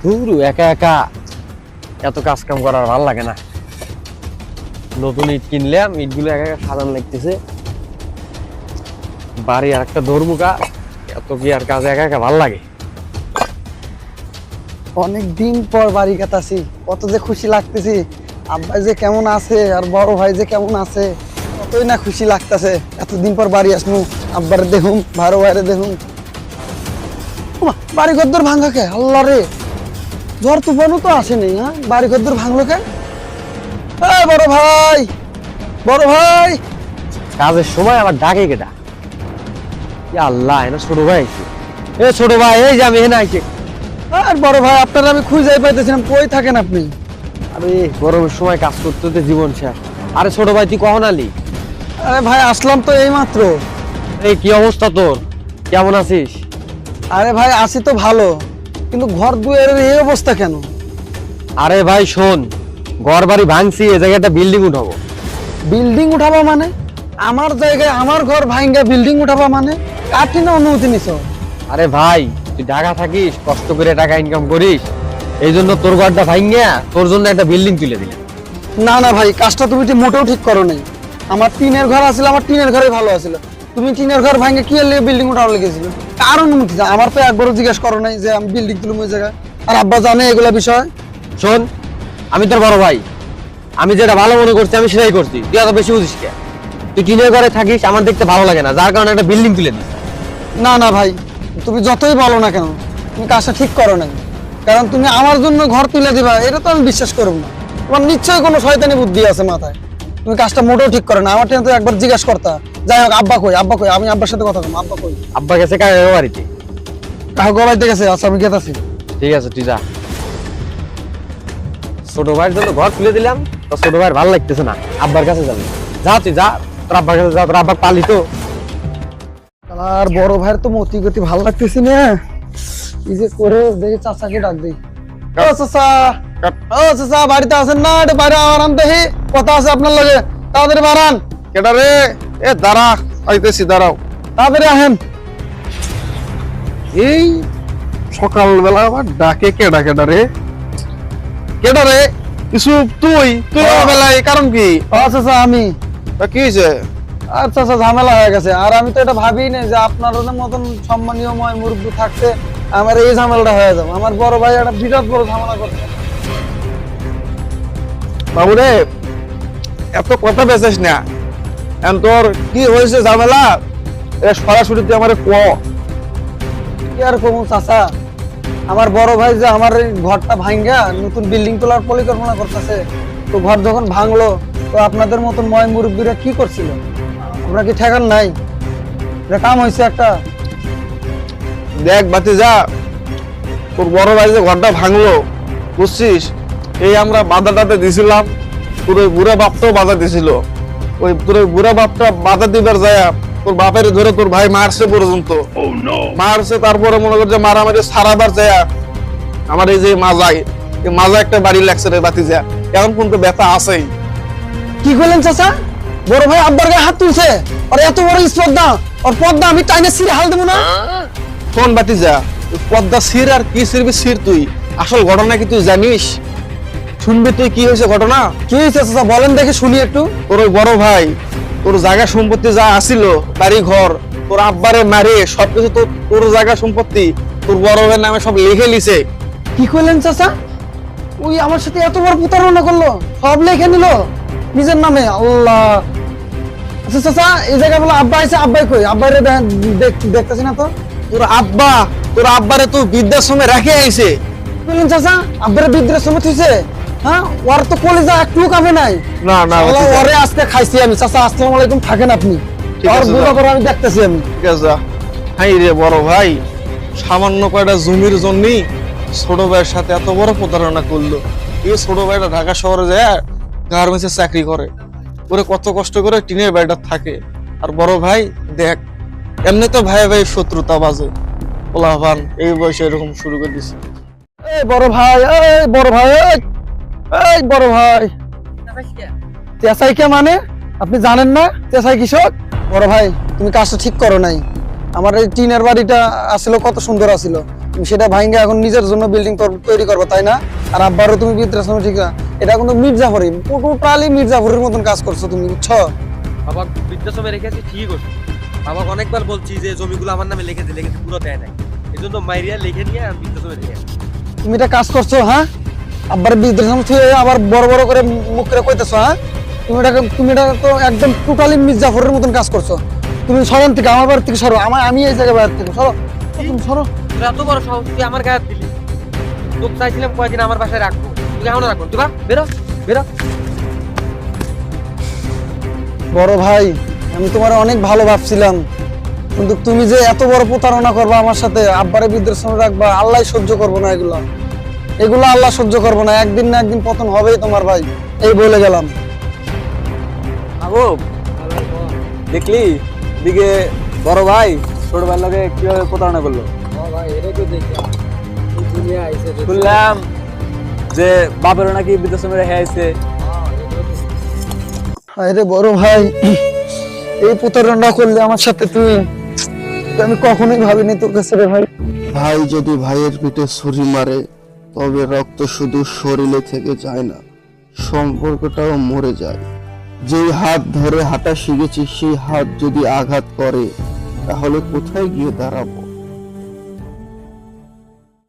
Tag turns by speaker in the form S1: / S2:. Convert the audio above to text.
S1: ধুরু একা একা এত কাজ কাম করার ভালো লাগে না। নতুন ইট কিনলাম, ইটগুলো একা একা সাজানো লাগতেছে। বাড়ি আর একটা ধর্মুকা, এত কি আর কাজ একা একা ভালো লাগে।
S2: অনেক দিন পর বাড়ি কাটাছি, কত যে খুশি লাগতেছি। আব্বা যে কেমন আছে আর বড় ভাই যে কেমন আছে, কতই না খুশি লাগতেছে। এতদিন পর বাড়ি আসনু, আব্বারে দেখুন, ভাইরো ভাইরে দেখুন। বাড়ি ঘর ভাঙা কে? আল্লাহ রে, ঝড় তুফানও তো আসেনি। হ্যাঁ, বাড়ি ঘর ভাঙলো কে? বড় ভাই, বড় ভাই,
S1: কাজের সময় আবার ডাকে কেটা? আল্লাহ, এনা ছোট ভাই আইছে। এ ছোট ভাই, এই যে আমি এখানে আইছি।
S2: আর বড় ভাই, আপনারা আমি খুঁজে পাইতেছিলাম, কই থাকেন আপনি?
S1: আরে গরমের সময় কাজ করতে করতে জীবন শেষ। আরে ছোট ভাই, তুই কখন আলি?
S2: আরে ভাই, আসলাম তো এই মাত্র।
S1: এই কি অবস্থা তোর, কেমন আছিস?
S2: আরে ভাই, আসি তো ভালো, কিন্তু ঘর দুয়ারের এই অবস্থা কেন?
S1: আরে ভাই শোন, ঘর বাড়ি ভাঙছি, এ জায়গায় একটা বিল্ডিং উঠাবো।
S2: বিল্ডিং উঠাবা মানে? আমার জায়গায় আমার ঘর ভাঙ্গা বিল্ডিং উঠাবা মানে? কাটি না অনুমতি নিছ?
S1: আরে ভাই, তুই ঢাকা থাকিস, কষ্ট করে টাকা ইনকাম করিস, এই জন্য তোর ঘরটা ভাঙিয়া তোর জন্য একটা বিল্ডিং তুলে দিলে।
S2: না না ভাই, কাজটা তুমি মোটেও ঠিক করো নাই। আমার টিনের ঘর আছিল, আমার টিনের ঘরে ভালো আছিল। তুমি টিনের ঘর ভাঙ্গে কি বিল্ডিং উঠানো লেগেছিল? কার অনুমতি? আমার তো একবারও জিজ্ঞেস করো নাই যে আমি বিল্ডিং তুলব ওই জায়গায়। আর আব্বা জানে এগুলা বিষয়?
S1: শোন, আমি তোর বড় ভাই, আমি যেটা ভালো মনে করছি আমি সেটাই করছি। তুই এত বেশি বুঝিস কে? তুই টিনের ঘরে থাকিস, আমার দেখতে ভালো লাগে না, যার কারণে একটা বিল্ডিং তুলে দিস।
S2: না না ভাই, তুমি যতই বলো না কেন, তুমি কাজটা ঠিক করো নাই। কারণ তুমি আমার জন্য ঘর তুলে দিবা, এটা তো আমি বিশ্বাস করব না। তোমার নিশ্চয়ই কোনো শয়তানি বুদ্ধি আছে মাথায়। তুমি কাজটা মোটেও ঠিক করো না। আমার তো একবার জিজ্ঞাসা করতা। যাই হোক, আব্বা কই? আব্বা কই? আমি আব্বার সাথে কথা বলবো। আব্বা কই?
S1: আব্বা গেছে কাকা বাড়িতে।
S2: কাহো বাড়িতে গেছে? আচ্ছা, আমি গেতাছি।
S1: ঠিক আছে, তুই যা। ছোট ভাইয়ের জন্য ঘর তুলে দিলাম, তো ছোট ভাইয়ের ভালো লাগতেছে না, আব্বার কাছে যাবি। যা তুই যা, তোর আব্বার কাছে যা, তোর আব্বার পালি তো।
S2: আর বড় ভাইয়ের তো মতি গতি ভালো লাগতেছে না। এই যে করে দেখি চাচাকে ডাক দেই। ও চাচা, ও চাচা, বাড়িতে আছেন না? এটা বাইরে আরাম দেখি, কথা আছে আপনার লগে। তাড়াতাড়ি বাড়ান।
S3: কেডা রে? এ দাঁড়া, আইতেছি, দাঁড়াও।
S2: তাড়াতাড়ি আহেন।
S3: এই সকালবেলা আবার ডাকে কেডা? কেডা রে? কেডা রে? কিছু তুই তুই বেলা এই কারণ কি?
S2: ও চাচা, আমি।
S3: তা কি হয়েছে?
S2: আর চাচা, ঝামেলা হয়ে গেছে। আর আমি তো এটা ভাবিই না যে আপনার মতন সম্মানীয় মুরব্বী থাকতে আমার এই ঝামেলাটা হয়ে যাবে। আমার বড় ভাই একটা বিরাট বড় ঝামেলা করছে।
S3: বাবু রে, এত কথা বেঁচেস না। এখন তোর কি হয়েছে ঝামেলা? এটা সরাসরি তুই আমার ক।
S2: কি আর কমু চাচা, আমার বড় ভাই যে আমার এই ঘরটা ভাঙ্গা নতুন বিল্ডিং তোলার পরিকল্পনা করতেছে। তো ঘর যখন ভাঙলো, তো আপনাদের মতন মুরব্বীরা কি করছিল? আমরা কি ঠেকান নাই? এটা কাম হয়েছে একটা।
S3: দেখ বাতি যা, তোর বড় ভাই যে ঘরটা ভাঙলো, বুঝছিস, এই আমরা বাধাটাতে দিছিলাম। তোর ওই বুড়া বাপটাও বাধা দিছিল। ওই তোর ওই বুড়া বাপটা বাধা দিবার যায় তোর বাপের ধরে তোর ভাই মারছে পর্যন্ত। মারছে, তারপরে মনে করছে মারামারি সারাবার যায় আমার এই যে মাজায়, এই মাজা একটা বাড়ি লাগছে রে বাতি যা, এখন কিন্তু ব্যথা আছেই।
S2: কি করলেন চাচা? বড় ভাই আব্বার গায়ে হাত তুলছে, আর এত বড় স্পর্ধা, আর পদ্মা আমি টাইনে ছিঁড়ে হাল দেবো না।
S3: কোন বাতি যা, পদ্মা সির আর কি সিরবি সির? তুই আসল ঘটনা কি তুই জানিস? শুনবি তুই কি হয়েছে ঘটনা?
S2: কি হয়েছে চাচা, বলেন দেখি শুনি একটু।
S3: তোর ওই বড় ভাই তোর জায়গা সম্পত্তি যা আসিল, বাড়ি ঘর, তোর আব্বারে মারে সবকিছু তোর তোর জায়গা সম্পত্তি তোর বড় ভাইয়ের নামে সব লিখে লিছে।
S2: কি করলেন চাচা? ওই আমার সাথে এত বড় প্রতারণা করলো, সব লিখে নিল নিজের নামে? আল্লাহ। আচ্ছা চাচা, এই জায়গায় বলে আব্বা আছে, আব্বাই কই? আব্বাইরে দেখতেছি না তো।
S3: তোর আব্বারে তো বৃদ্ধাশ্রমে রেখে আইছে।
S2: কি বললেন চাচা? আব্বারে বৃদ্ধাশ্রমে থইছে? হ্যাঁ, ওর তো কলিজা একটু কামে নাই।
S3: না না,
S2: শালা ওরে আজকে খাইছি আমি। চাচা আসসালামু আলাইকুম, থাকেন আপনি।
S3: ঠিক
S2: আর
S3: আছে,
S2: বুড়ো
S3: যাও।
S2: করে আমি দেখতেছি আমি।
S3: ঠিক আছে যা। হাই রে বড় ভাই, সামান্য কয়টা জমির জন্যই ছোট ভাইয়ের সাথে এত বড় প্রতারণা করলো। এই ছোট ভাইটা ঢাকা শহরে যায় গার্মেন্টসে চাকরি করে, ওরে কত কষ্ট করে টিনের বাড়িটা থাকে। আর বড় ভাই দেখ, এমনি তো ভাই ভাই শত্রুতা বাজে, পোলাপান এই বয়সে এরকম শুরু করে দিছে।
S2: এই বড় ভাই, এই বড় ভাই, এই বড় ভাই। চেঁচাই কে মানে? আপনি জানেন না চেঁচাই কৃষক? বড় ভাই, তুমি কাজটা ঠিক করো নাই। আমার এই টিনের বাড়িটা আসলে কত সুন্দর আছিল, তুমি সেটা ভাঙ্গে এখন নিজের জন্য বিল্ডিং তৈরি করবে, তাই না? আর আব্বারও তুমি বৃদ্ধাশ্রমে ঠিক না, এটা কিন্তু মির্জাফরি, টোটালি মির্জাফরের মতন কাজ করছো তুমি, বুঝছো?
S1: বাবা বৃদ্ধাশ্রমে রেখেছি, ঠিকই করছি। বাবা অনেকবার বলছি যে জমিগুলো আমার নামে লিখে পুরো দেয় নাই, এই জন্য মাইরিয়া লিখে নিয়ে আমি বৃদ্ধাশ্রমে রেখে আসি।
S2: তুমি এটা কাজ করছো, হ্যাঁ? আব্বার বৃদ্ধাশ্রম থেকে আবার বড় বড় করে মুখ করে কইতেছো, হ্যাঁ? তুমি এটা তো একদম টোটালি মির্জাফরের মতন কাজ করছো। তুমি সরন থেকে, আমার বাড়ি থেকে সরো, আমি এই জায়গায় বাড়ি থেকে সরো, তুমি সরো।
S1: তোর এত বড় সাহস, তুই আমার গায়ে হাত দিলি। তোকে চাইছিলাম কয়েকদিন আমার বাসায় রাখবো, তুই এখনো রাখবো, তুই বা বেরো বেরো।
S2: বড় ভাই, আমি তোমার অনেক ভালো ভাবছিলাম, কিন্তু তুমি যে এত বড় প্রতারণা করবা আমার সাথে, আব্বারে বৃদ্ধাশ্রমে রাখবা, আল্লাহ সহ্য করবো না এগুলো, আল্লাহ সহ্য করবো না। একদিন না একদিন পতন হবেই তোমার ভাই, এই বলে গেলাম।
S4: আবু দেখলি দিকে বড় ভাই ছোট ভাই লাগে কিভাবে প্রতারণা করলো? শুনলাম যে বাপের নাকি বৃদ্ধাশ্রমে রেখে আইছে।
S2: আরে বড় ভাই, এই প্রতারণা করলে আমার সাথে তুই, আমি কখনোই ভাবিনি তোর কাছে রে ভাই।
S5: ভাই যদি ভাইয়ের পিঠে ছুরি মারে তবে রক্ত শুধু শরীরে থেকে যায় না, সম্পর্কটাও মরে যায়। যেই হাত ধরে হাঁটা শিখেছি সেই হাত যদি আঘাত করে তাহলে কোথায় গিয়ে দাঁড়াবো?